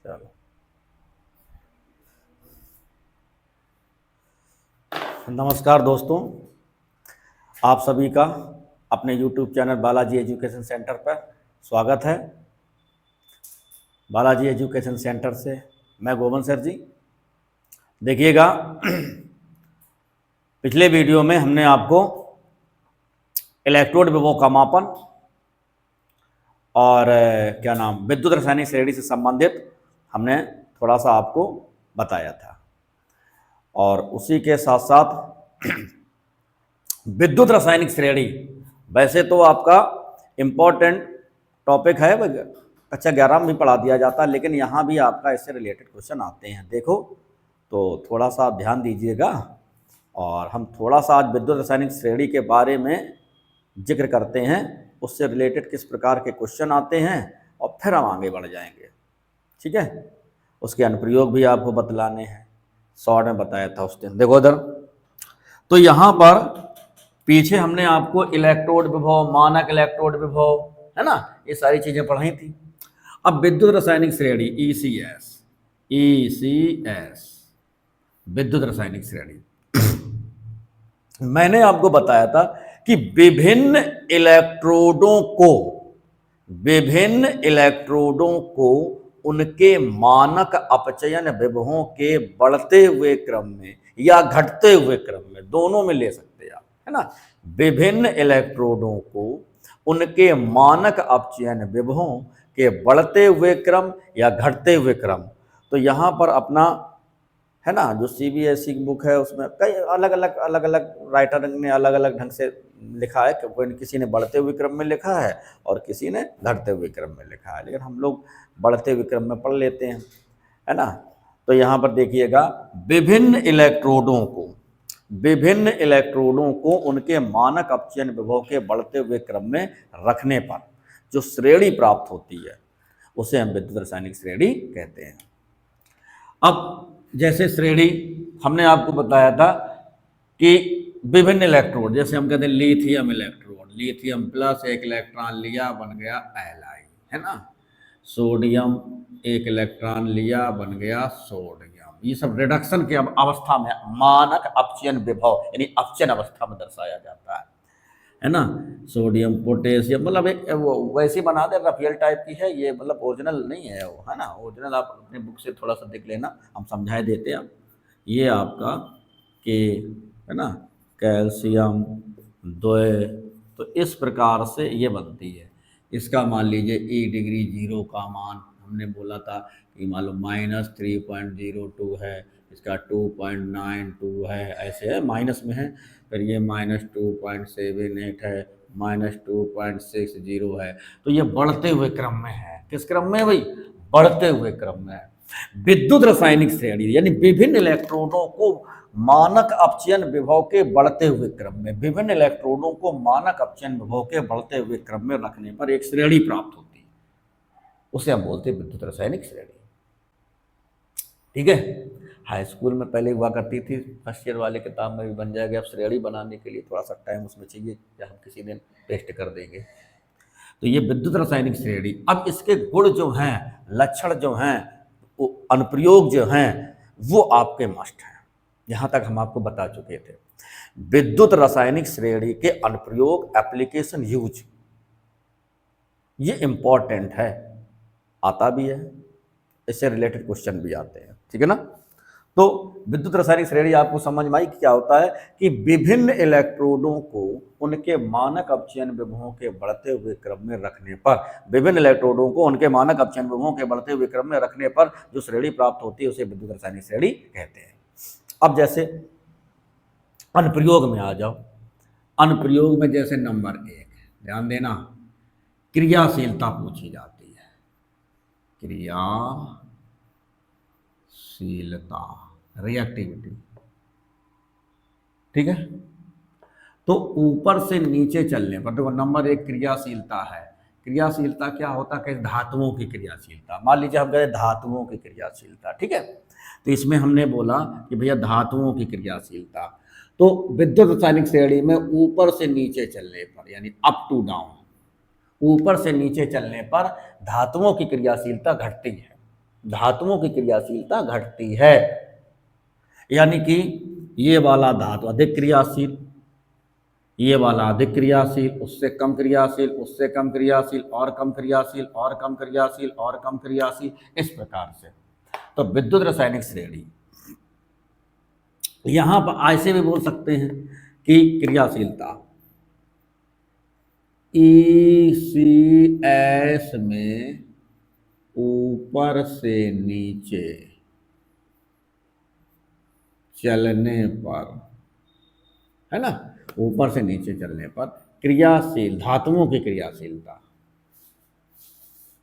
चलो, नमस्कार दोस्तों, आप सभी का अपने YouTube channel Balaji education centre पर स्वागत है। बालाजी एजुकेशन सेंटर से मैं गोविंद सर जी। देखिएगा, पिछले वीडियो में हमने आपको इलेक्ट्रोड विभव का मापन और क्या नाम विद्युत रासायनिक श्रेणी से संबंधित हमने थोड़ा सा आपको बताया था, और उसी के साथ साथ विद्युत रासायनिक श्रेणी वैसे तो आपका इम्पोर्टेंट टॉपिक है, कक्षा 11 में भी पढ़ा दिया जाता है, लेकिन यहाँ भी आपका इससे रिलेटेड क्वेश्चन आते हैं। देखो तो थोड़ा सा ध्यान दीजिएगा, और हम थोड़ा सा आज विद्युत रासायनिक श्रेणी के बारे में जिक्र करते हैं, उससे रिलेटेड किस प्रकार के क्वेश्चन आते हैं, और फिर हम आगे बढ़ जाएंगे। ठीक है, उसके अनुप्रयोग भी आपको बतलाने हैं, शॉर्ट में बताया था उस दिन। देखो इधर, तो यहाँ पर पीछे हमने आपको इलेक्ट्रोड विभव, मानक इलेक्ट्रोड विभव, है ना, ये सारी चीजें पढ़ाई थी। अब विद्युत रासायनिक श्रेणी ईसीएस, विद्युत रासायनिक श्रेणी मैंने आपको बताया था कि विभिन्न इलेक्ट्रोडों को उनके मानक अपचयन विभवों के बढ़ते हुए क्रम में या घटते हुए क्रम में, दोनों में ले सकते हैं आप, है ना। विभिन्न इलेक्ट्रोडों को उनके मानक अपचयन विभवों के बढ़ते हुए क्रम या घटते हुए क्रम। तो यहाँ पर अपना है ना, जो सीबीएसई की बुक है उसमें कई अलग अलग राइटर ने अलग अलग ढंग से लिखा है, कोई किसी ने बढ़ते हुए क्रम में लिखा है और किसी ने घटते हुए क्रम में लिखा है, लेकिन हम लोग बढ़ते हुए क्रम में पढ़ लेते हैं, है ना। तो यहाँ पर देखिएगा, विभिन्न इलेक्ट्रोडों को उनके मानक अपचयन विभव के बढ़ते हुए क्रम में रखने पर जो श्रेणी प्राप्त होती है उसे हम विद्युत रासायनिक श्रेणी कहते हैं। अब जैसे श्रेणी हमने आपको बताया था कि विभिन्न इलेक्ट्रोड, जैसे हम कहते हैं लिथियम इलेक्ट्रोड, लिथियम प्लस एक इलेक्ट्रॉन लिया बन गया Li, है ना। सोडियम एक इलेक्ट्रॉन लिया बन गया सोडियम। ये सब रिडक्शन की अवस्था में मानक अपचयन विभव यानी अपचयन अवस्था में दर्शाया जाता है ना। सोडियम पोटेशियम, मतलब एक वो वैसे बना दे, रफेल टाइप की है ये, मतलब ओरिजिनल नहीं है वो, है ना। ओरिजिनल आप अपने बुक से थोड़ा सा देख लेना, हम समझाए देते हैं। ये आपका के, है ना, कैल्शियम द्वय, तो इस प्रकार से ये बनती है। इसका मान लीजिए ई डिग्री 0 का मान हमने बोला था कि मान लो -3.02 है, इसका 2.92 है, ऐसे है, माइनस में है। फिर ये -2.78 है, -2.60 है। तो ये बढ़ते हुए क्रम में है। किस क्रम में भाई? बढ़ते हुए क्रम में है। विद्युत रासायनिक श्रेणी यानी विभिन्न इलेक्ट्रोडों को मानक अपचयन विभव के बढ़ते हुए क्रम में, विभिन्न इलेक्ट्रोडों को मानक अपचयन विभव के बढ़ते हुए क्रम में रखने पर एक श्रेणी प्राप्त होती है, उसे हम बोलते हैं विद्युत रासायनिक श्रेणी। ठीक है, हाई स्कूल में पहले हुआ करती थी, फर्स्ट ईयर वाले किताब में भी बन जाएगा। अब श्रेणी बनाने के लिए थोड़ा सा टाइम उसमें चाहिए, या हम किसी दिन टेस्ट कर देंगे। तो ये विद्युत रासायनिक श्रेणी। अब इसके गुण जो हैं, लक्षण जो हैं, अनुप्रयोग जो हैं, वो आपके मस्ट हैं। यहाँ तक हम आपको बता चुके थे। विद्युत रासायनिक श्रेणी के अनुप्रयोग, एप्लीकेशन, यूज, ये इंपॉर्टेंट है, आता भी है, इससे रिलेटेड क्वेश्चन भी आते हैं। ठीक है ना। तो विद्युत रासायनिक श्रेणी आपको समझ में आई कि क्या होता है कि विभिन्न इलेक्ट्रोडों को उनके मानक अपचयन विभवों के बढ़ते हुए क्रम में रखने पर, विभिन्न इलेक्ट्रोडों को उनके मानक अपचयन विभवों के बढ़ते हुए क्रम में रखने पर जो श्रेणी प्राप्त होती है उसे विद्युत रासायनिक श्रेणी कहते हैं। अब जैसे अनुप्रयोग में आ जाओ। अनुप्रयोग में जैसे नंबर 1, ध्यान देना, क्रियाशीलता पूछी जाती है। क्रियाशीलता, रिएक्टिविटी। ठीक है, तो ऊपर से नीचे चलने पर देखो, नंबर 1 क्रियाशीलता है। क्रियाशीलता क्या होता है? धातुओं की क्रियाशीलता। मान लीजिए हम कह रहे धातुओं की क्रियाशीलता, ठीक है, तो इसमें हमने बोला कि भैया धातुओं की क्रियाशीलता, तो विद्युत रासायनिक श्रेणी में ऊपर से नीचे चलने पर, यानी अप टू डाउन, ऊपर से नीचे चलने पर धातुओं की क्रियाशीलता घटती है। धातुओं की क्रियाशीलता घटती है। यानी कि ये वाला धातु अधिक क्रियाशील, ये वाला अधिक क्रियाशील, उससे कम क्रियाशील, उससे कम क्रियाशील, और कम क्रियाशील, और कम क्रियाशील, और कम क्रियाशील, इस प्रकार से। तो विद्युत रासायनिक श्रेणी, यहां पर ऐसे भी बोल सकते हैं कि क्रियाशीलता ECS में ऊपर से नीचे चलने पर, है ना, ऊपर से नीचे चलने पर क्रियाशील धातुओं की क्रियाशीलता,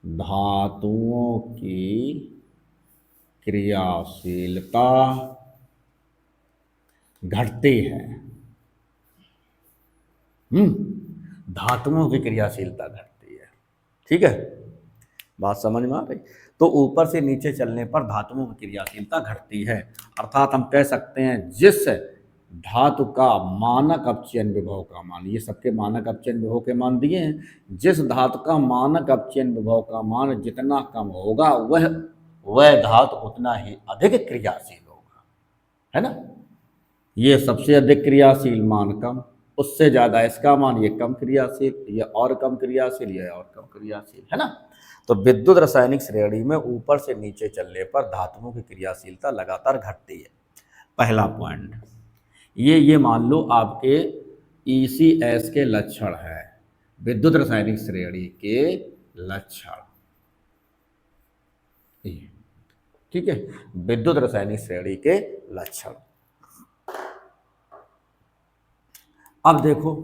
धातुओं की क्रियाशीलता घटती है। धातुओं की क्रियाशीलता घटती है। ठीक है, बात समझ में आ रही। तो ऊपर से नीचे चलने पर धातुओं की क्रियाशीलता घटती है, अर्थात हम कह सकते हैं जिस धातु का मानक अपचयन विभव का मान, ये सबके मानक अपचयन विभव के मान दिए हैं, जिस धातु का मानक अपचयन विभव का मान जितना कम होगा वह धातु उतना ही अधिक क्रियाशील होगा, है ना। ये सबसे अधिक क्रियाशील मान कम, उससे ज्यादा इसका मान ये कम क्रियाशील, ये और कम क्रियाशील, ये और कम क्रियाशील, है ना। तो विद्युत रासायनिक श्रेणी में ऊपर से नीचे चलने पर धातुओं की क्रियाशीलता लगातार घटती है। पहला पॉइंट ये मान लो आपके ECS के लक्षण है, विद्युत रासायनिक श्रेणी के लक्षण। ठीक है, विद्युत रासायनिक श्रेणी के लक्षण। अब देखो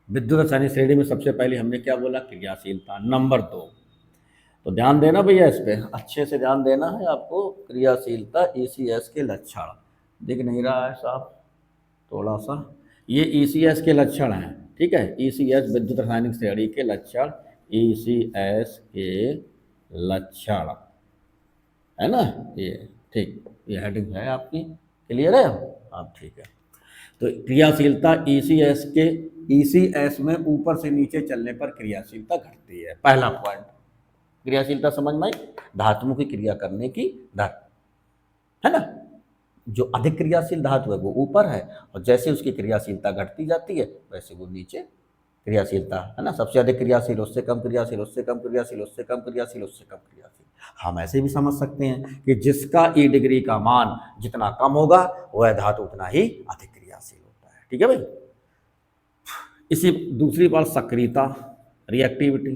विद्युत रासायनिक श्रेणी में सबसे पहले हमने क्या बोला, क्रियाशीलता। नंबर 2, तो ध्यान देना भैया, इस पे अच्छे से ध्यान देना है आपको। क्रियाशीलता ECS के लक्षण, दिख नहीं रहा है साहब थोड़ा सा, ये ECS के लक्षण हैं। ठीक है, ECS विद्युत रासायनिक श्रेणी के लक्षण, ECS के लक्षण, है ना। ये ठीक, ये हेडिंग है आपकी, क्लियर है आप, ठीक है। तो क्रियाशीलता ECS में ऊपर से नीचे चलने पर क्रियाशीलता घटती है। पहला पॉइंट, क्रियाशीलता समझ में आई, धातुओं की क्रिया करने की दर, है ना। जो अधिक क्रियाशील धातु है वो ऊपर है, और जैसे उसकी क्रियाशीलता घटती जाती है वैसे वो नीचे क्रियाशीलता, है ना। सबसे अधिक क्रियाशील, उससे कम क्रियाशील, उससे कम क्रियाशील, उससे कम क्रियाशील, उससे कम क्रियाशील। हम ऐसे भी समझ सकते हैं कि जिसका E डिग्री का मान जितना कम होगा वह धातु उतना ही अधिक क्रियाशील होता है। ठीक है भाई। इसी दूसरी बात सक्रियता, रिएक्टिविटी,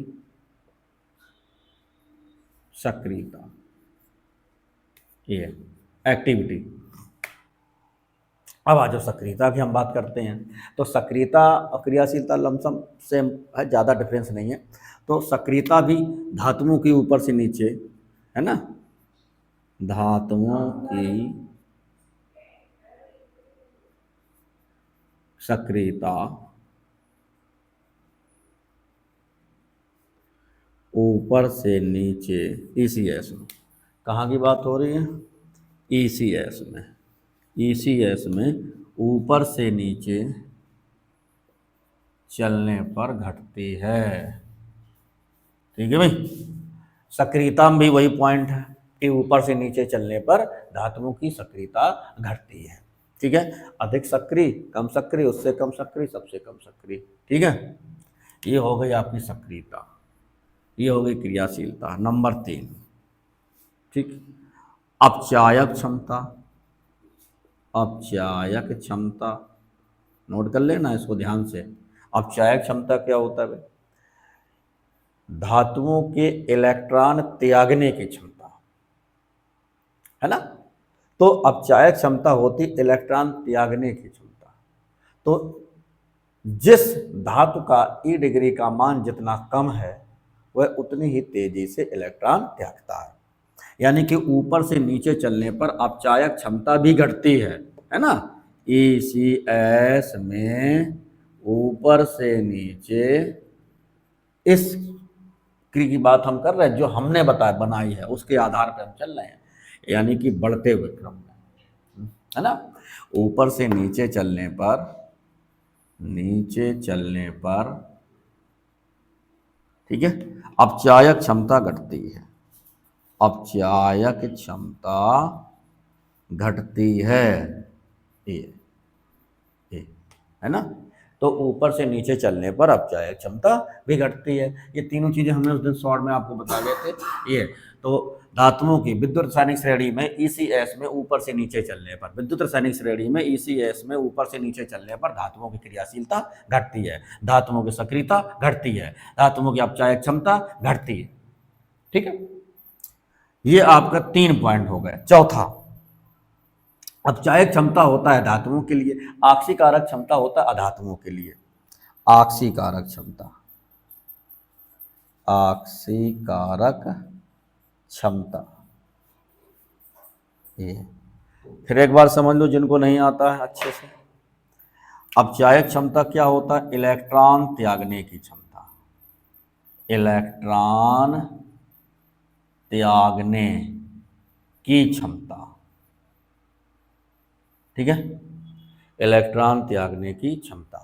सक्रियता, ये एक्टिविटी। अब आ जाओ सक्रियता की हम बात करते हैं। तो सक्रियता और क्रियाशीलता लमसम सेम है, ज़्यादा डिफरेंस नहीं है। तो सक्रियता भी धातुओं की ऊपर से नीचे, है ना, धातुओं की सक्रियता ऊपर से नीचे ECS में, कहाँ की बात हो रही है, ECS में, ECS में ऊपर से नीचे चलने पर घटती है। ठीक है भाई। सक्रियता में भी वही पॉइंट है कि ऊपर से नीचे चलने पर धातुओं की सक्रियता घटती है। ठीक है, अधिक सक्रिय, कम सक्रिय, उससे कम सक्रिय, सबसे कम सक्रिय। ठीक है, ये हो गई आपकी सक्रियता, ये हो गई क्रियाशीलता। नंबर 3, ठीक, अपचायक क्षमता, अपचायक क्षमता, नोट कर लेना इसको ध्यान से। अपचायक क्षमता क्या होता है भाई, धातुओं के इलेक्ट्रॉन त्यागने की क्षमता, है ना। तो अपचायक क्षमता होती इलेक्ट्रॉन त्यागने की क्षमता। तो जिस धातु का E डिग्री का मान जितना कम है वह उतनी ही तेजी से इलेक्ट्रॉन त्यागता है। यानी कि ऊपर से नीचे चलने पर अपचायक क्षमता भी घटती है ना। ECS में ऊपर से नीचे, इस क्रिया की बात हम कर रहे हैं जो हमने बनाई है उसके आधार पर हम चल रहे हैं, यानी कि बढ़ते हुए क्रम में, है ना। ऊपर से नीचे चलने पर ठीक है, अपचायक क्षमता घटती है। अपचायक क्षमता घटती है। ये है ना। तो ऊपर से नीचे चलने पर अपचायक क्षमता भी घटती है। ये तीनों चीजें हमने उस दिन शॉर्ट में आपको बता गए थे। ये तो धातुओं की विद्युत रासायनिक श्रेणी में ईसीएस में ऊपर से नीचे चलने पर, विद्युत रासायनिक श्रेणी में ईसीएस में ऊपर से नीचे चलने पर धातुओं की क्रियाशीलता घटती है, धातुओं की सक्रियता घटती है, धातुओं की अपचायक क्षमता घटती है। ठीक है, ये आपका 3 पॉइंट हो गए। चौथा, अपचायक क्षमता होता है धातुओं के लिए, आक्सीकारक क्षमता होता है अधातुओं के लिए। आक्सीकारक क्षमता, आक्सीकारक क्षमता, ये फिर एक बार समझ लो जिनको नहीं आता है अच्छे से। अपचायक क्षमता क्या होता है? इलेक्ट्रॉन त्यागने की क्षमता, इलेक्ट्रॉन त्यागने की क्षमता। ठीक है, इलेक्ट्रॉन त्यागने की क्षमता।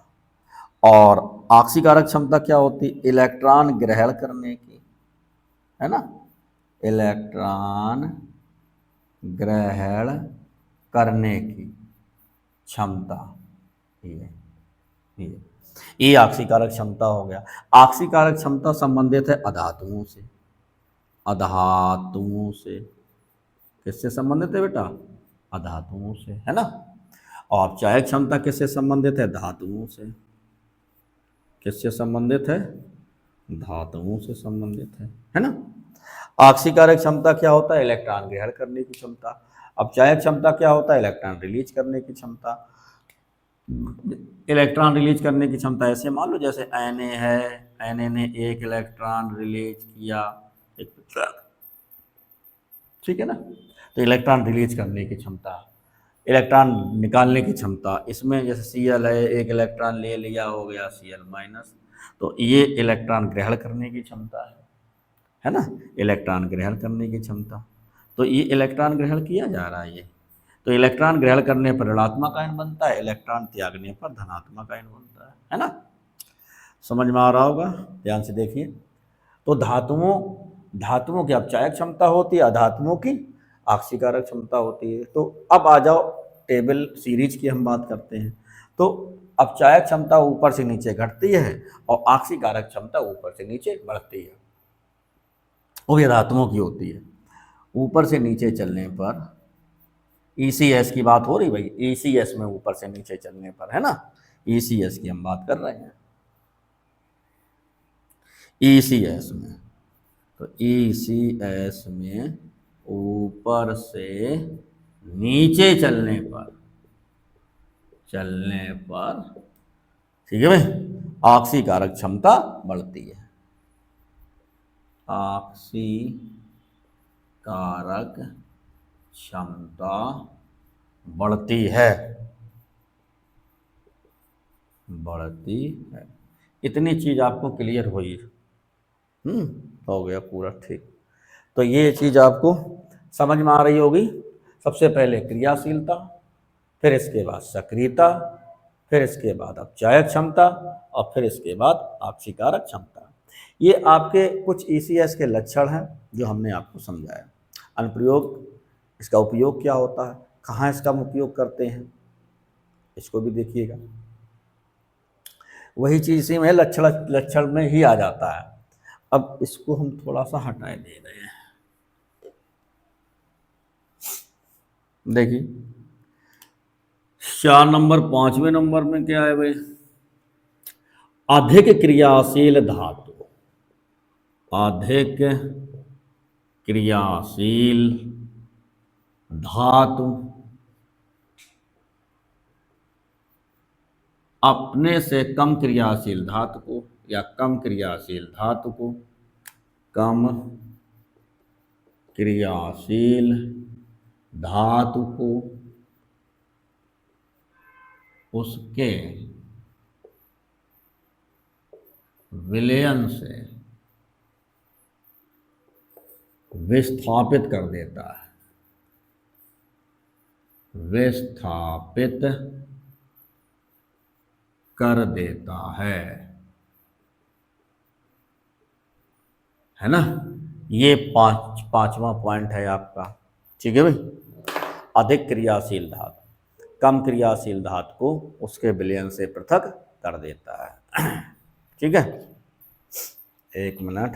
और आक्सीकारक क्षमता क्या होती? इलेक्ट्रॉन ग्रहण करने की, है ना, इलेक्ट्रॉन ग्रहण करने की क्षमता। ये आक्सीकारक क्षमता हो गया। आक्सीकारक क्षमता संबंधित है अधातुओं से, अधातुओं से। किससे संबंधित है बेटा? अधातुओं से, है ना। और अपचायक क्षमता किससे संबंधित है? धातुओं से। किससे संबंधित है? धातुओं से संबंधित है ना। आक्सीकारक क्षमता क्या होता है? इलेक्ट्रॉन ग्रहण करने की क्षमता। अपचायक क्षमता क्या होता है? इलेक्ट्रॉन रिलीज करने की क्षमता। इलेक्ट्रॉन रिलीज करने की क्षमता ऐसे मान लो जैसे Na है, Na ने एक इलेक्ट्रॉन रिलीज किया, ठीक है ना। तो इलेक्ट्रॉन रिलीज करने की क्षमता, इलेक्ट्रॉन निकालने की क्षमता। इसमें जैसे Cl है, एक इलेक्ट्रॉन ले लिया, हो गया Cl माइनस, तो ये इलेक्ट्रॉन ग्रहण करने की क्षमता है ना, इलेक्ट्रॉन ग्रहण करने की क्षमता। तो ये इलेक्ट्रॉन ग्रहण किया जा रहा है ये, तो इलेक्ट्रॉन ग्रहण करने पर ऋणात्मक आयन बनता है, इलेक्ट्रॉन त्यागने पर धनात्मक आयन बनता है ना। समझ में आ रहा होगा, ध्यान से देखिए। तो धातुओं की अपचायक क्षमता होती है, अधातुओं की आक्सीकारक क्षमता होती है। तो अब आ जाओ टेबल सीरीज की हम बात करते हैं। तो अपचायक क्षमता ऊपर से नीचे घटती है और आक्सीकारक क्षमता ऊपर से नीचे बढ़ती है। वो ये धातुओं की होती है। ऊपर से नीचे चलने पर, ईसीएस की बात हो रही भाई, ईसीएस में ऊपर से नीचे चलने पर, है ना, ईसीएस की हम बात कर रहे हैं। ईसीएस में, तो ईसीएस में ऊपर से नीचे चलने पर ठीक है भाई, आक्सीकारक क्षमता बढ़ती है। आक्सीकारक क्षमता बढ़ती है, बढ़ती है। इतनी चीज आपको क्लियर हुई? हो गया पूरा, ठीक। तो ये चीज आपको समझ में आ रही होगी। सबसे पहले क्रियाशीलता, फिर इसके बाद सक्रियता, फिर इसके बाद अपचायक क्षमता, और फिर इसके बाद आक्सीकारक क्षमता। ये आपके कुछ ईसीएस के लक्षण हैं जो हमने आपको समझाया। अनुप्रयोग, इसका उपयोग क्या होता है, कहाँ इसका हम उपयोग करते हैं, इसको भी देखिएगा। वही चीज इसी में लक्षण में ही आ जाता है। अब इसको हम थोड़ा सा हटाए दे रहे हैं। देखिए 4 नंबर, 5वें नंबर में क्या है भाई? अधिक क्रियाशील धातु, अधिक क्रियाशील धातु अपने से कम क्रियाशील धातु को, या कम क्रियाशील धातु को, कम क्रियाशील धातु को उसके विलयन से विस्थापित कर देता है, विस्थापित कर देता है ना। ये पांचवा पॉइंट है आपका। ठीक है भाई। अधिक क्रियाशील धातु कम क्रियाशील धातु को उसके विलयन से पृथक कर देता है। ठीक है, एक मिनट।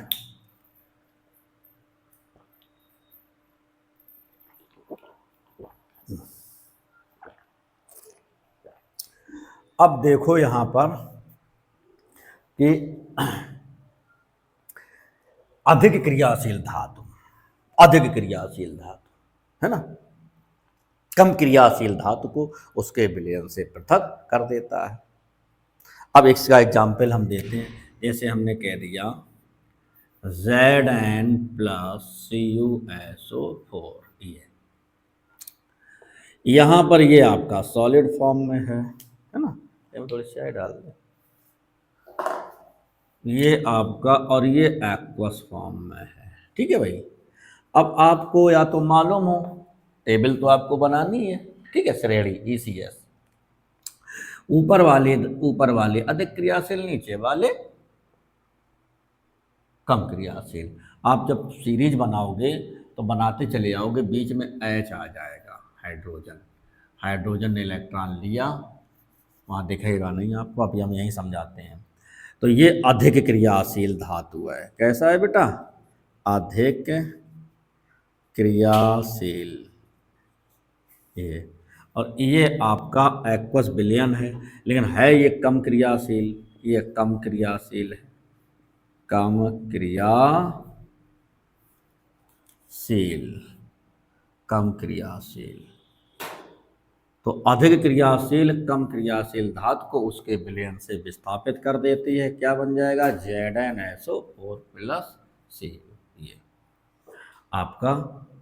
अब देखो यहां पर कि अधिक क्रियाशील धातु, अधिक क्रियाशील धातु है ना, कम क्रियाशील धातु को उसके विलयन से पृथक कर देता है। अब इसका एग्जाम्पल हम देते हैं। जैसे हमने कह दिया Zn प्लस CuSO4, ये यहां पर ये आपका सॉलिड फॉर्म में है ना, ये थोड़ी चाय डाल दें, ये आपका, और ये एक्वस फॉर्म में है। ठीक है भाई। अब आपको या तो मालूम हो, टेबल तो आपको बनानी है, ठीक है, श्रेणी ECS, ऊपर वाले अधिक क्रियाशील, नीचे वाले कम क्रियाशील। आप जब सीरीज बनाओगे तो बनाते चले जाओगे, बीच में H आ जाएगा, हाइड्रोजन, हाइड्रोजन ने इलेक्ट्रॉन लिया, वहाँ दिखेगा नहीं आपको, अभी हम यहीं समझाते हैं। तो ये अधिक क्रियाशील धातु है। कैसा है बेटा? अधिक क्रियाशील। ये, और ये आपका एक्वस विलयन है, लेकिन है ये कम क्रियाशील, ये कम क्रियाशील है, कम क्रियाशील, कम क्रियाशील। तो अधिक क्रियाशील कम क्रियाशील धातु को उसके विलयन से विस्थापित कर देती है। क्या बन जाएगा? ZnSO4 plus C। ये आपका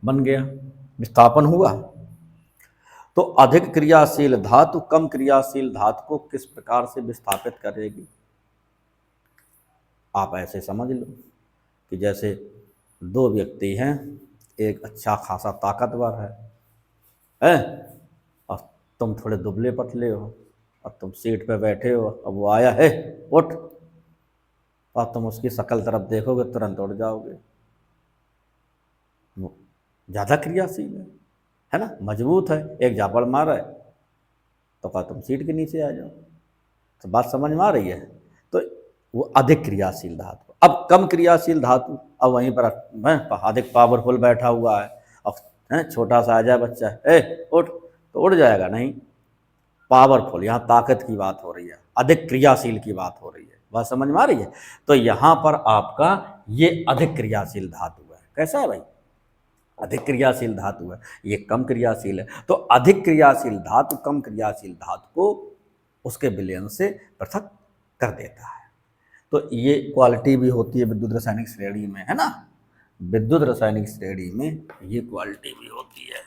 बन गया, विस्थापन हुआ। तो अधिक क्रियाशील धातु कम क्रियाशील धातु को किस प्रकार से विस्थापित करेगी? आप ऐसे समझ लो कि जैसे दो व्यक्ति हैं, एक अच्छा खासा ताकतवर है, और तुम थोड़े दुबले पतले हो, और तुम सीट पे बैठे हो, अब वो आया है, उठ, और तुम उसकी शक्ल तरफ देखोगे तुरंत उड़ जाओगे। वो ज़्यादा क्रियाशील है ना, मजबूत है, एक झापड़ मारा है तो कहा तुम सीट के नीचे आ जाओ। तो बात समझ में आ रही है? तो वो अधिक क्रियाशील धातु। अब कम क्रियाशील धातु, अब वहीं पर अधिक पावरफुल बैठा हुआ है, अब छोटा सा आ जाए बच्चा, उठ, तो उड़ जाएगा नहीं। पावरफुल, यहाँ ताकत की बात हो रही है, अधिक क्रियाशील की बात हो रही है। बात समझ में आ रही है? तो यहाँ पर आपका ये अधिक क्रियाशील धातु है। कैसा है भाई? अधिक क्रियाशील धातु है, ये कम क्रियाशील है। तो अधिक क्रियाशील धातु कम क्रियाशील धातु को उसके विलयन से पृथक कर देता है। तो ये क्वालिटी भी होती है विद्युत रासायनिक श्रेणी में, है ना, विद्युत रासायनिक श्रेणी में ये क्वालिटी भी होती है।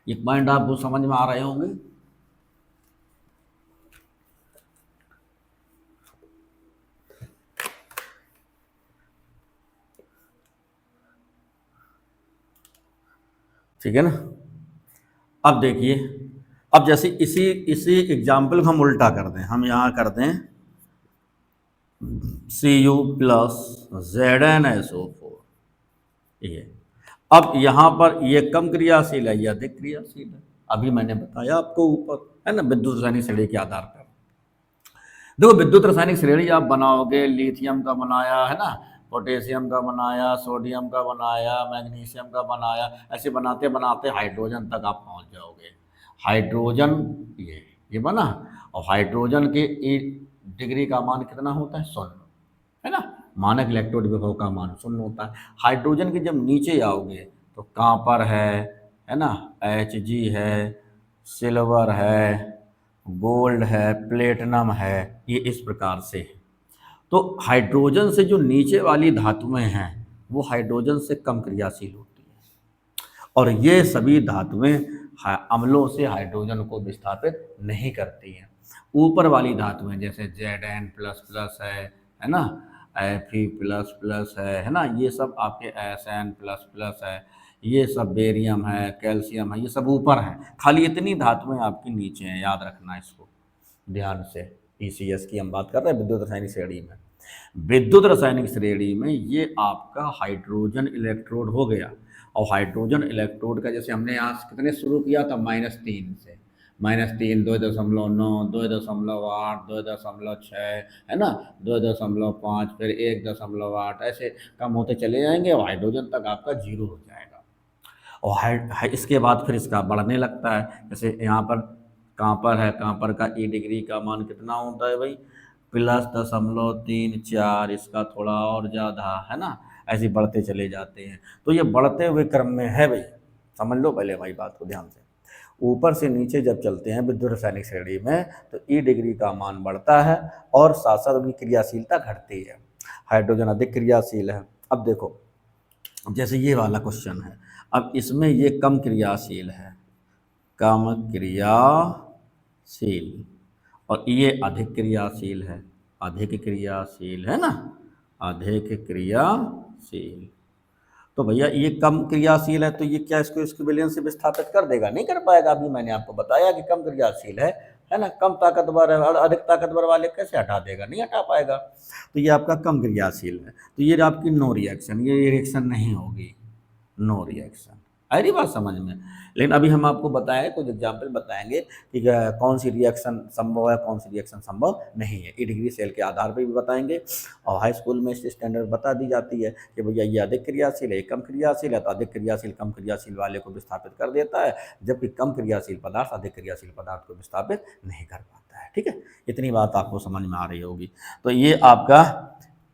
ये पॉइंट आपको समझ में आ रहे होंगे। ठीक है ना? अब देखिए, अब जैसे इसी एग्जाम्पल को हम उल्टा कर दें, हम यहाँ कर दें Cu प्लस ZnSO4, ये अब यहाँ पर ये कम क्रियाशील है, ये अधिक क्रियाशील है। अभी मैंने बताया आपको ऊपर, है ना, विद्युत रासायनिक श्रेणी के आधार पर। देखो विद्युत रासायनिक श्रेणी आप बनाओगे, लिथियम का बनाया, है ना, पोटेशियम का बनाया, सोडियम का बनाया, मैग्नीशियम का बनाया, ऐसे बनाते बनाते हाइड्रोजन तक आप पहुंच जाओगे। हाइड्रोजन ये बना, और हाइड्रोजन के डिग्री का मान कितना होता है? 0, है ना, मानक इलेक्ट्रोड विभव का मान 0 होता है। हाइड्रोजन के जब नीचे आओगे तो कॉपर है ना, Hg है, सिल्वर है, गोल्ड है, प्लेटिनम है, ये इस प्रकार से है। तो हाइड्रोजन से जो नीचे वाली धातुएं हैं वो हाइड्रोजन से कम क्रियाशील होती हैं, और ये सभी धातुएं अम्लों से हाइड्रोजन को विस्थापित नहीं करती हैं। ऊपर वाली धातुएं जैसे Zn प्लस प्लस है ना, Fe प्लस प्लस है ना, ये सब आपके Sn प्लस प्लस है, ये सब बेरियम है, कैल्शियम है, ये सब ऊपर है। खाली इतनी धातुएं आपकी नीचे हैं, याद रखना इसको ध्यान से। ECS की हम बात कर रहे हैं विद्युत रासायनिक श्रेणी में। विद्युत रासायनिक श्रेणी में ये आपका हाइड्रोजन इलेक्ट्रोड हो गया। और हाइड्रोजन इलेक्ट्रोड का जैसे हमने यहाँ से कितने शुरू किया था, -3 से, -3, 2.9, 2.8, 2.6, है ना, 2.5, फिर 1.8, ऐसे कम होते चले जाएंगे और हाइड्रोजन तक आपका 0 हो जाएगा। और इसके बाद फिर इसका बढ़ने लगता है। जैसे यहाँ पर कांपर है, कांपर का ई डिग्री का मान कितना होता है भाई, +0.34, इसका थोड़ा और ज़्यादा, है ना, ऐसे बढ़ते चले जाते हैं। तो ये बढ़ते हुए क्रम में है भाई, समझ लो पहले भाई बात को ध्यान से। ऊपर से नीचे जब चलते हैं विद्युत रासायनिक श्रेणी में तो ई डिग्री का मान बढ़ता है और साथ साथ उनकी क्रियाशीलता घटती है। हाइड्रोजन अधिक क्रियाशील है। अब देखो जैसे ये वाला क्वेश्चन है, अब इसमें ये कम क्रियाशील है, कम क्रियाशील, और ये अधिक क्रियाशील है, अधिक क्रियाशील, है ना, अधिक क्रियाशील। तो भैया ये कम क्रियाशील है तो ये क्या इसको इक्विवेलेंस से विस्थापित कर देगा? नहीं कर पाएगा। अभी मैंने आपको बताया कि कम क्रियाशील है ना, कम ताकतवर है, और अधिक ताकतवर वाले कैसे हटा देगा? नहीं हटा पाएगा। तो ये आपका कम क्रियाशील है, तो ये आपकी नो रिएक्शन, ये रिएक्शन नहीं होगी, नो रिएक्शन। आ रही बात समझ में? लेकिन अभी हम आपको बताएं, कुछ एग्जाम्पल बताएंगे कि कौन सी रिएक्शन संभव है, कौन सी रिएक्शन संभव नहीं है। ई डिग्री सेल के आधार पर भी बताएंगे। और हाई स्कूल में इस स्टैंडर्ड बता दी जाती है कि भैया ये अधिक क्रियाशील है, कम क्रियाशील है, तो अधिक क्रियाशील कम क्रियाशील वाले को विस्थापित कर देता है, जबकि कम क्रियाशील पदार्थ अधिक क्रियाशील पदार्थ को विस्थापित नहीं कर पाता है। ठीक है, इतनी बात आपको समझ में आ रही होगी। तो ये आपका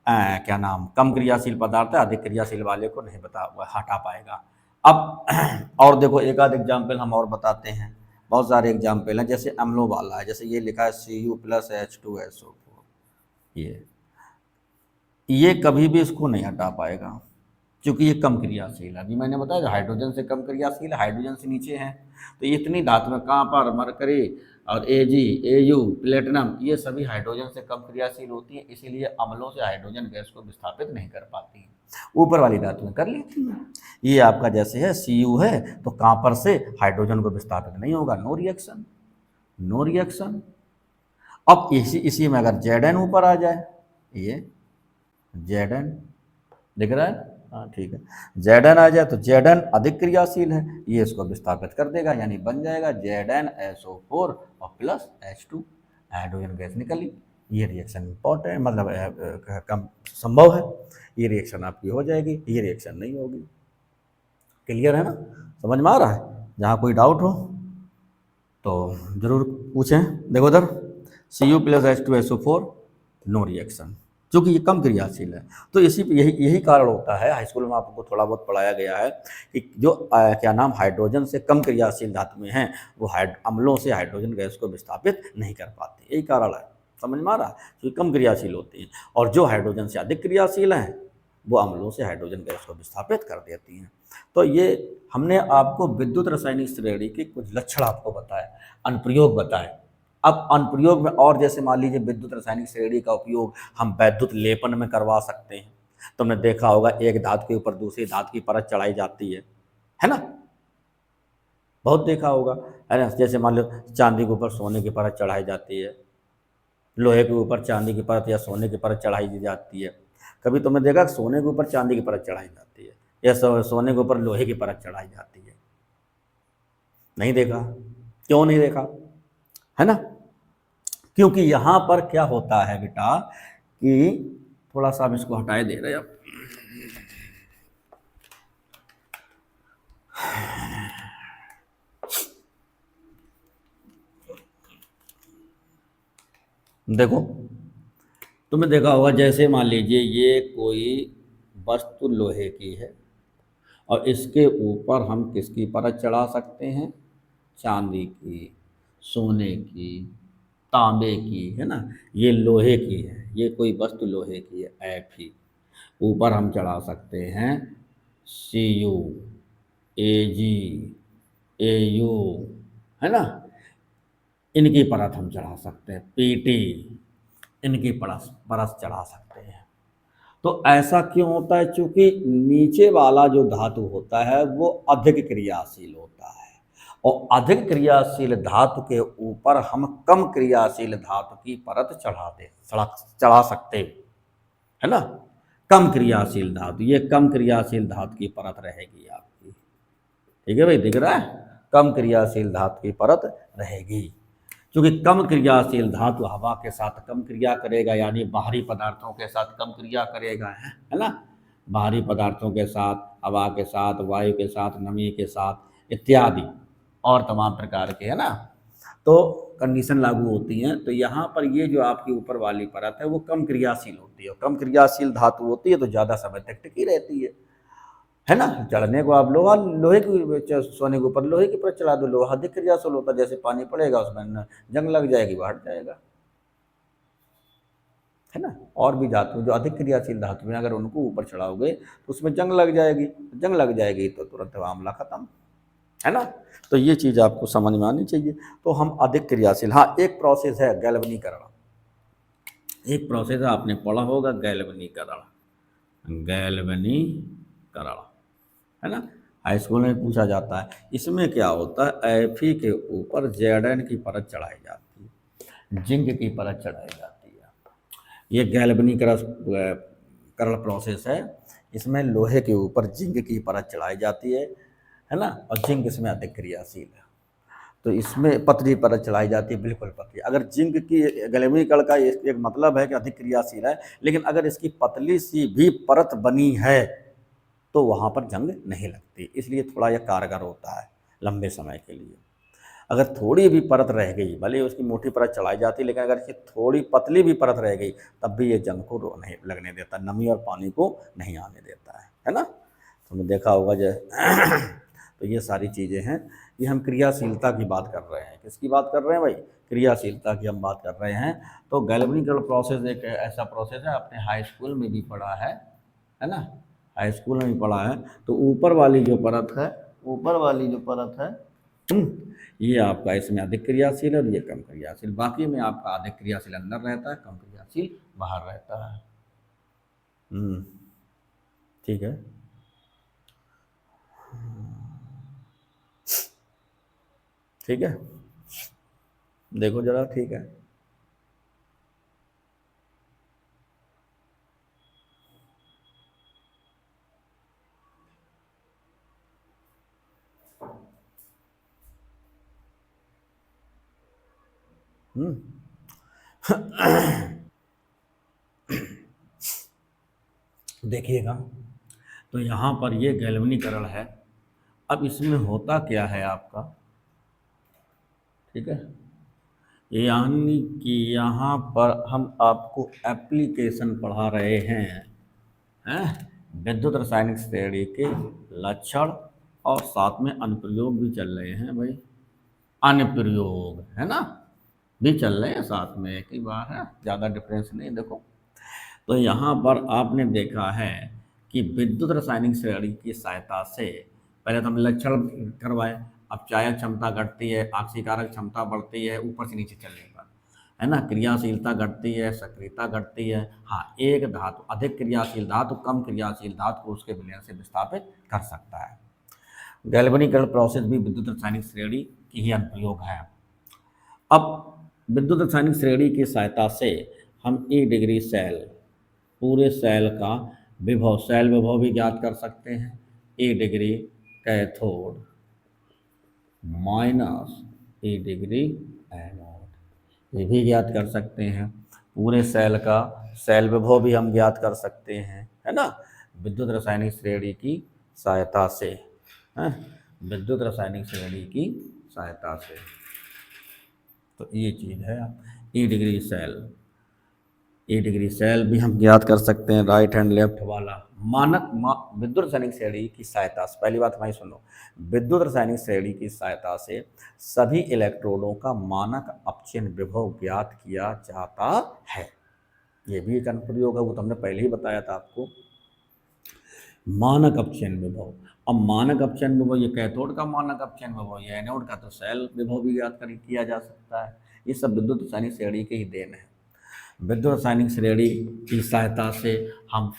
क्या नाम, कम क्रियाशील पदार्थ है, अधिक क्रियाशील वाले को नहीं हटा पाएगा। अब और देखो एक आध एग्जाम्पल हम और बताते हैं, बहुत सारे एग्जाम्पल हैं। जैसे अम्लों वाला है, जैसे ये लिखा है Cu+H2SO4, ये कभी भी इसको नहीं हटा पाएगा क्योंकि ये कम क्रियाशील है। अभी मैंने बताया हाइड्रोजन से कम क्रियाशील है, हाइड्रोजन से नीचे है। तो इतनी धातु में कांपर, मरकरी और Ag, Au, प्लेटिनम, ये सभी हाइड्रोजन से कम क्रियाशील होती हैं, इसीलिए अम्लों से हाइड्रोजन गैस को विस्थापित नहीं कर पाती हैं। ऊपर वाली धातुएं कर लेती हैं। ये आपका जैसे है Cu है, तो कांपर से हाइड्रोजन को विस्थापित नहीं होगा, नो रिएक्शन, नो रिएक्शन। अब इसी में अगर Zn ऊपर आ जाए, ये Zn दिख रहा है, हाँ ठीक है, Zn आ जाए तो Zn अधिक क्रियाशील है, ये इसको विस्थापित कर देगा, यानी बन जाएगा ZnSO4 और +H2, हाइड्रोजन गैस निकली। ये रिएक्शन इंपॉर्टेंट, मतलब कम संभव है, ये रिएक्शन आपकी हो जाएगी, ये रिएक्शन नहीं होगी। क्लियर है ना, समझ में आ रहा है? जहाँ कोई डाउट हो तो ज़रूर पूछें। देखो उधर Cu+H2SO4 नो रिएक्शन, क्योंकि ये कम क्रियाशील है। तो यही कारण होता है, हाई स्कूल में आपको थोड़ा बहुत पढ़ाया गया है कि जो क्या नाम हाइड्रोजन से कम क्रियाशील धातुएं हैं वो अम्लों से हाइड्रोजन गैस को विस्थापित नहीं कर पाती, यही कारण है। समझ में आ रहा है? क्योंकि कम क्रियाशील होती हैं, और जो हाइड्रोजन से अधिक क्रियाशील हैं वो अम्लों से हाइड्रोजन गैस को विस्थापित कर देती हैं। तो ये हमने आपको विद्युत रासायनिक श्रेणी के कुछ लक्षण आपको बताए, अनुप्रयोग बताए। अब अनुप्रयोग में और जैसे मान लीजिए विद्युत रासायनिक श्रेणी का उपयोग हम वैद्युत लेपन में करवा सकते हैं। तुमने देखा होगा एक धातु के ऊपर दूसरी धातु की परत चढ़ाई जाती है ना, बहुत देखा होगा, है ना। जैसे मान लो चांदी के ऊपर सोने की परत चढ़ाई जाती है, लोहे के ऊपर चांदी की परत या सोने की परत चढ़ाई जाती है। कभी तुमने देखा सोने के ऊपर चांदी की परत चढ़ाई जाती है या सोने के ऊपर लोहे की परत चढ़ाई जाती है? नहीं देखा। क्यों नहीं देखा? है ना, क्योंकि यहाँ पर क्या होता है बेटा कि थोड़ा सा हम इसको हटाए दे रहे हैं। अब देखो तुमने देखा होगा, जैसे मान लीजिए ये कोई वस्तु लोहे की है और इसके ऊपर हम किसकी परत चढ़ा सकते हैं? चांदी की, सोने की, तांबे की, है ना। ये लोहे की है, ये कोई वस्तु लोहे की है, ऐफी। ऊपर हम चढ़ा सकते हैं Cu, Ag, Au, है ना, इनकी परत हम चढ़ा सकते हैं, Pt, इनकी परत चढ़ा सकते हैं। तो ऐसा क्यों होता है? क्योंकि नीचे वाला जो धातु होता है वो अधिक क्रियाशील होता है, और अधिक क्रियाशील धातु के ऊपर हम कम क्रियाशील धातु की परत चढ़ा सकते हैं। है ना। कम क्रियाशील धातु, ये कम क्रियाशील धातु की परत रहेगी आपकी। ठीक है भाई, दिख रहा है, कम क्रियाशील धातु की परत रहेगी। क्योंकि कम क्रियाशील धातु हवा के साथ कम क्रिया करेगा, यानी बाहरी पदार्थों के साथ कम क्रिया करेगा, है ना। बाहरी पदार्थों के साथ, हवा के साथ, वायु के साथ, नमी के साथ इत्यादि और तमाम प्रकार के, है ना, तो कंडीशन लागू होती हैं। तो यहाँ पर ये जो आपकी ऊपर वाली परत है वो कम क्रियाशील होती है, और कम क्रियाशील धातु होती है तो ज़्यादा समय तक टिकी रहती है ना। जलने को आप लोहे की सोने के ऊपर लोहे की परत चला दो, लोहा अधिक क्रियाशील होता है, जैसे पानी पड़ेगा उसमें जंग लग जाएगी, वो हट जाएगा, है ना। और भी धातु जो अधिक क्रियाशील धातु हैं, अगर उनको ऊपर चढ़ाओगे तो उसमें जंग लग जाएगी, जंग लग जाएगी तो तुरंत मामला खत्म, है ना। तो ये चीज़ आपको समझ में आनी चाहिए। तो हम अधिक क्रियाशील, हाँ एक प्रोसेस है गैल्वनीकरण, एक प्रोसेस आपने पढ़ा होगा गैल्वनीकरण, गैल्वनीकरण, है ना, हाई स्कूल में पूछा जाता है। इसमें क्या होता है, Fe के ऊपर Zn की परत चढ़ाई जाती है, जिंक की परत चढ़ाई जाती है। ये गैल्वनीकरण करण प्रोसेस है। इसमें लोहे के ऊपर जिंक की परत चढ़ाई जाती है ना, और जिंक इसमें अधिक क्रियाशील है, तो इसमें पतली परत चढ़ाई जाती है, बिल्कुल पतली। अगर जिंक की गैल्वनीकरण का एक मतलब है कि अधिक क्रियाशील है, लेकिन अगर इसकी पतली सी भी परत बनी है तो वहाँ पर जंग नहीं लगती, इसलिए थोड़ा यह कारगर होता है लंबे समय के लिए। अगर थोड़ी भी परत रह गई, भले उसकी मोटी परत चढ़ाई जाती, लेकिन अगर इसकी थोड़ी पतली भी परत रह गई तब भी ये जंग को नहीं लगने देता, नमी और पानी को नहीं आने देता है ना। तुमने देखा होगा जो तो ये सारी चीज़ें हैं। ये हम क्रियाशीलता की बात कर रहे हैं, किसकी बात कर रहे हैं भाई, क्रियाशीलता की हम बात कर रहे हैं। तो गैल्वनीकरण प्रोसेस एक ऐसा प्रोसेस है, आपने हाई स्कूल में भी पढ़ा है ना, हाई स्कूल में भी पढ़ा है। तो ऊपर वाली जो परत है, ऊपर वाली जो परत है, ये आपका इसमें अधिक क्रियाशील है और ये कम क्रियाशील, बाकी में आपका अधिक क्रियाशील अंदर रहता है, कम क्रियाशील बाहर रहता है। ठीक है, ठीक है, देखो जरा, ठीक है। देखिएगा, तो यहाँ पर ये गैल्वनीकरण है। अब इसमें होता क्या है आपका, ठीक है, यानी कि यहाँ पर हम आपको एप्लीकेशन पढ़ा रहे हैं विद्युत रासायनिक श्रेणी के लक्षण, और साथ में अनुप्रयोग भी चल रहे हैं भाई, अनुप्रयोग है ना, भी चल रहे हैं साथ में, एक ही बार है, ज़्यादा डिफरेंस नहीं। देखो, तो यहाँ पर आपने देखा है कि विद्युत रासायनिक श्रेणी की सहायता से, पहले तो हम लक्षण करवाए, अब चायक क्षमता घटती है, आक्सीकारक क्षमता बढ़ती है ऊपर से नीचे चलने पर, है ना, क्रियाशीलता घटती है, सक्रियता घटती है। हाँ, एक धातु अधिक क्रियाशील धातु कम क्रियाशील धातु को उसके विलयन से विस्थापित कर सकता है। गैल्वनीकरण प्रोसेस भी विद्युत रासायनिक श्रेणी की ही अनुप्रयोग है। अब विद्युत रासायनिक श्रेणी की सहायता से हम E डिग्री सेल, पूरे सेल का विभव, सेल विभव भी ज्ञात कर सकते हैं। E degree cathode minus E degree anode, ये भी ज्ञात कर सकते हैं। पूरे सेल का सेल विभव भी हम ज्ञात कर सकते हैं, है ना, विद्युत रासायनिक श्रेणी की सहायता से, है, विद्युत रासायनिक श्रेणी की सहायता से। तो ये चीज़ है, E degree cell, E degree cell भी हम ज्ञात कर सकते हैं, राइट हैंड लेफ्ट वाला। विद्युत रासायनिक श्रेणी की सहायता से, पहली बात हमारी सुनो, विद्युत रासायनिक श्रेणी की सहायता से सभी इलेक्ट्रॉनों का मानक अपचयन विभव ज्ञात किया जाता है। ये भी एक अनुप्रयोग है, वो तो हमने पहले ही बताया था आपको, मानक अपचयन विभव। अब मानक अपचयन विभव, ये कैथोड का मानक अपचयन विभव, ये एनोड का तो सेल विभव भी ज्ञात किया जा सकता है। ये सब विद्युत रासायनिक श्रेणी के ही देन है। विद्युत रासायनिक श्रेणी की सहायता से हम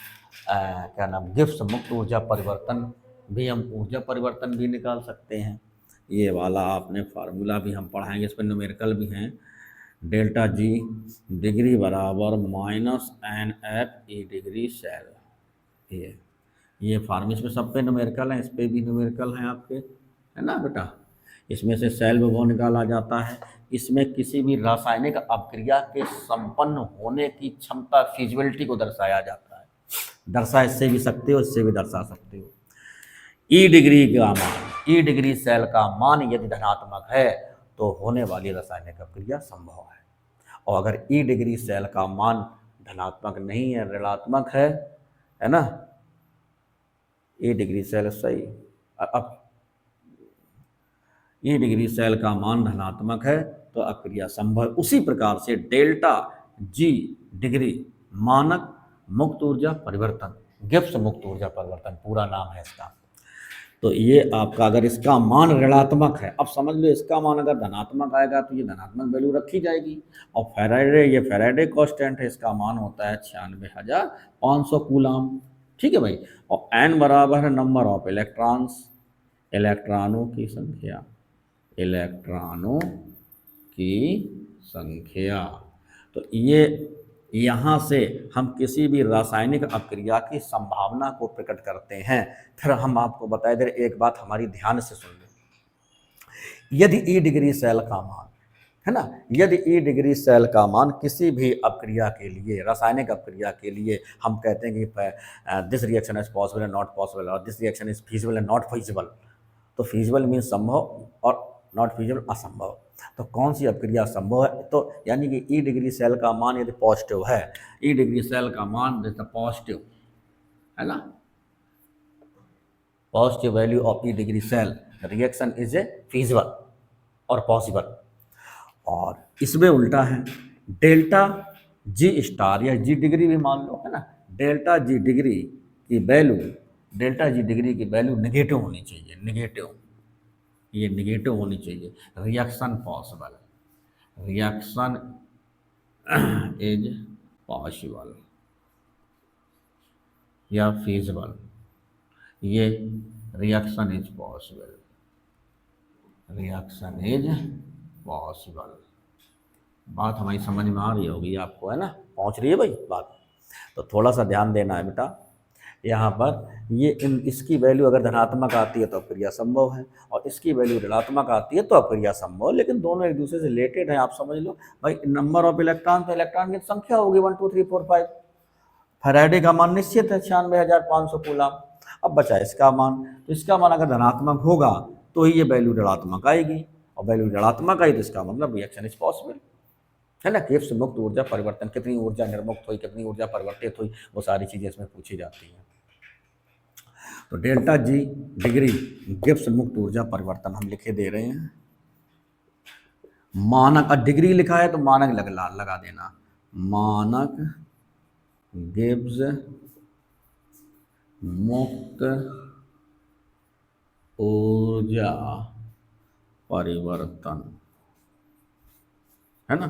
क्या नाम, गिब्स मुक्त ऊर्जा परिवर्तन भी, हम ऊर्जा परिवर्तन भी निकाल सकते हैं। ये वाला आपने फार्मूला भी हम पढ़ाएंगे, इस पर न्यूमेरिकल भी हैं, डेल्टा जी डिग्री बराबर minus N F E degree cell. ये फार्म इसमें सब पे न्यूमेरिकल है, इस पे भी न्यूमेरिकल है आपके, है ना बेटा। इसमें से सेल विभव निकाला जाता है। इसमें किसी भी रासायनिक अपक्रिया के संपन्न होने की क्षमता, फिजिबिलिटी को दर्शाया जाता है। दर्शा इससे भी सकते हो, इससे भी दर्शा सकते हो। ई डिग्री का मान, ई डिग्री सेल का मान यदि धनात्मक है तो होने वाली रासायनिक अपक्रिया संभव है, और अगर ई डिग्री सेल का मान धनात्मक नहीं है, ऋणात्मक है ना, ई डिग्री सेल सही, अब ई डिग्री सेल का मान धनात्मक है तो अपक्रिया संभव। उसी प्रकार से डेल्टा जी डिग्री मानक मुक्त ऊर्जा परिवर्तन, गिब्स मुक्त ऊर्जा परिवर्तन पूरा नाम है इसका। तो ये आपका अगर इसका मान ऋणात्मक है, अब समझ लो इसका मान अगर धनात्मक आएगा तो ये धनात्मक वैल्यू रखी जाएगी। और फैराडे, ये फैराडे कांस्टेंट है, इसका मान होता है 96,500 कूलम। ठीक है भाई। और एन बराबर है नंबर ऑफ इलेक्ट्रॉन्स, इलेक्ट्रॉनों की संख्या, इलेक्ट्रॉनों की संख्या। तो ये यहाँ से हम किसी भी रासायनिक अपक्रिया की संभावना को प्रकट करते हैं। फिर हम आपको बताए दे, एक बात हमारी ध्यान से सुन लो। यदि ई डिग्री सेल का मान, है ना, यदि ई डिग्री सेल का मान किसी भी अपक्रिया के लिए, रासायनिक अपक्रिया के लिए हम कहते हैं कि this reaction is possible and not possible, और this reaction is feasible and not feasible. तो फीजिबल मीन संभव और नॉट फीजिबल असंभव। तो कौन सी अपक्रिया संभव है? तो यानी कि ई डिग्री सेल का मान यदि पॉजिटिव है, ई डिग्री सेल का मान जैसे पॉजिटिव है ना, positive value of E degree cell, reaction is a feasible और पॉसिबल। और इसमें उल्टा है, डेल्टा जी स्टार या जी डिग्री भी मान लो, है ना, डेल्टा जी डिग्री की वैल्यू, डेल्टा जी डिग्री की वैल्यू निगेटिव होनी चाहिए, निगेटिव, ये निगेटिव होनी चाहिए। Reaction possible, reaction is possible या फीजिबल, ये reaction is possible, reaction is possible. बात हमारी समझ में आ रही होगी आपको, है ना, पहुंच रही है भाई बात। तो थोड़ा सा ध्यान देना है बेटा। यहाँ पर ये इसकी वैल्यू अगर धनात्मक आती है तो अपक्रिया संभव है, और इसकी वैल्यू ऋणात्मक आती है तो अपक्रिया संभव है, लेकिन दोनों एक दूसरे से रिलेटेड है। आप समझ लो भाई, नंबर ऑफ इलेक्ट्रॉन तो इलेक्ट्रॉन की संख्या होगी 1 2 3 4 5। फैराडे का मान निश्चित है 96,500 कूलम। अब बचा इसका मान, तो इसका मान अगर धनात्मक होगा तो ही ये वैल्यू ऋणात्मक आएगी, और वैल्यू ऋणात्मक आई तो इसका मतलब रिएक्शन इज पॉसिबल, है ना। गिब्स मुक्त ऊर्जा परिवर्तन, कितनी ऊर्जा निर्मुक्त हुई, कितनी ऊर्जा परिवर्तित हुई, वो सारी चीज़ें इसमें पूछी जाती हैं। तो डेल्टा जी डिग्री गिब्स मुक्त ऊर्जा परिवर्तन हम लिखे दे रहे हैं। मानक, डिग्री लिखा है तो मानक लगा देना, मानक गिब्स मुक्त ऊर्जा परिवर्तन, है ना।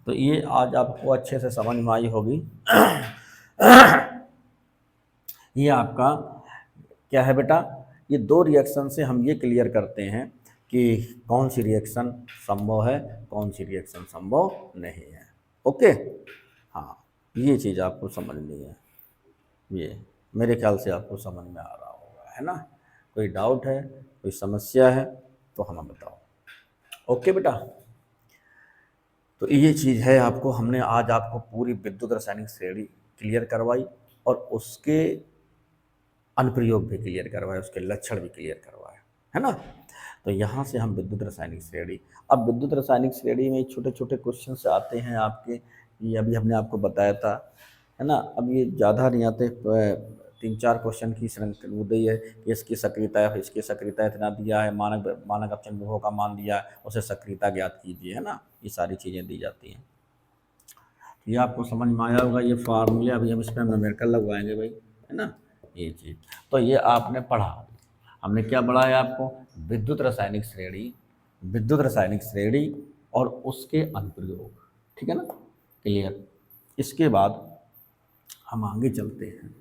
तो ये आज आपको अच्छे से समझ में आई होगी। ये आपका क्या है बेटा, ये दो रिएक्शन से हम ये क्लियर करते हैं कि कौन सी रिएक्शन संभव है, कौन सी रिएक्शन संभव नहीं है। ओके, हाँ, ये चीज़ आपको समझनी है। ये मेरे ख्याल से आपको समझ में आ रहा होगा, है ना। कोई डाउट है, कोई समस्या है तो हमें बताओ। ओके बेटा, तो ये चीज़ है, आपको हमने आज आपको पूरी विद्युत रासायनिक श्रेणी क्लियर करवाई, और उसके अनुप्रयोग भी क्लियर करवाए, उसके लक्षण भी क्लियर करवाए, है ना। तो यहाँ से हम विद्युत रासायनिक श्रेणी, अब विद्युत रासायनिक श्रेणी में छोटे छोटे क्वेश्चन से आते हैं आपके, ये अभी हमने आपको बताया था, है ना। अब ये ज़्यादा नहीं आते, 3 4 क्वेश्चन की मुद्दे है कि इसकी सक्रियता है, इसकी सक्रियता इतना दिया है, मानक मानक अपचन विभव का मान दिया है, उसे सक्रियता ज्ञात कीजिए, है ना। ये सारी चीज़ें दी जाती हैं। ये आपको समझ में आया होगा, ये फार्मूले अभी हम इसमें न्यूमेरिकल लगवाएंगे भाई, है ना, ये चीज़। तो ये आपने पढ़ा, हमने क्या पढ़ा है आपको, विद्युत रासायनिक श्रेणी, विद्युत रासायनिक श्रेणी और उसके अनुप्रयोग, ठीक है ना, क्लियर। इसके बाद हम आगे चलते हैं।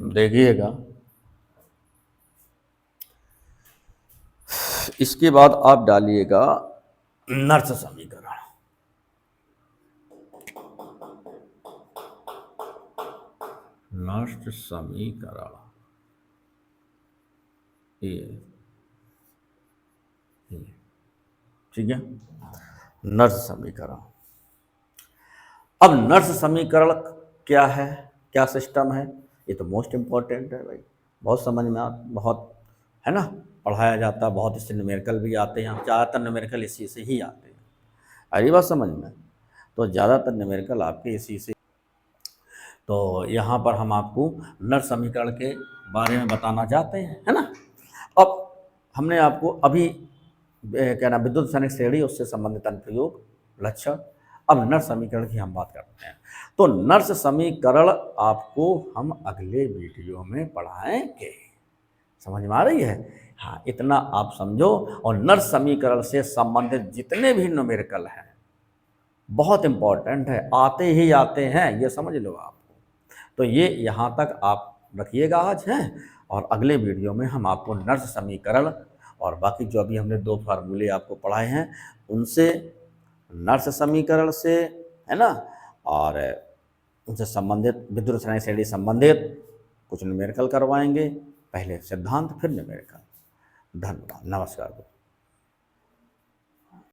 देखिएगा, इसके बाद आप डालिएगा नर्स समीकरण। नर्स समीकरण ये ठीक है, नर्स समीकरण। अब नर्स समीकरण क्या है, क्या सिस्टम है, ये तो मोस्ट इम्पॉर्टेंट है भाई, बहुत समझ में बहुत है ना, पढ़ाया जाता है बहुत, इससे न्यूमेरिकल भी आते हैं, ज़्यादातर न्यूमेरिकल इसी से ही आते हैं। अरे बात समझ में, तो ज़्यादातर न्यूमेरिकल आपके इसी से। तो यहाँ पर हम आपको नर्स समीकरण के बारे में बताना चाहते हैं, है ना। अब हमने आपको अभी क्या नाम विद्युत रासायनिक श्रेणी, उससे संबंधित अनुप्रयोग, लक्षण। अब नर्स समीकरण की हम बात करते हैं। तो नर्स समीकरण आपको हम अगले वीडियो में पढ़ाएंगे, समझ में आ रही है। हाँ, इतना आप समझो। और नर्स समीकरण से संबंधित जितने भी न्यूमेरिकल हैं बहुत इंपॉर्टेंट है, आते ही आते हैं, ये समझ लो आपको। तो ये यहाँ तक आप रखिएगा आज हैं, और अगले वीडियो में हम आपको नर्स समीकरण और बाकी जो अभी हमने 2 फार्मूले आपको पढ़ाए हैं उनसे, नर्स समीकरण से, है ना, और उनसे संबंधित विद्युत रासायनिक श्रेणी संबंधित कुछ न्यूमेरिकल करवाएंगे, पहले सिद्धांत फिर न्यूमेरिकल। धन्यवाद, नमस्कार।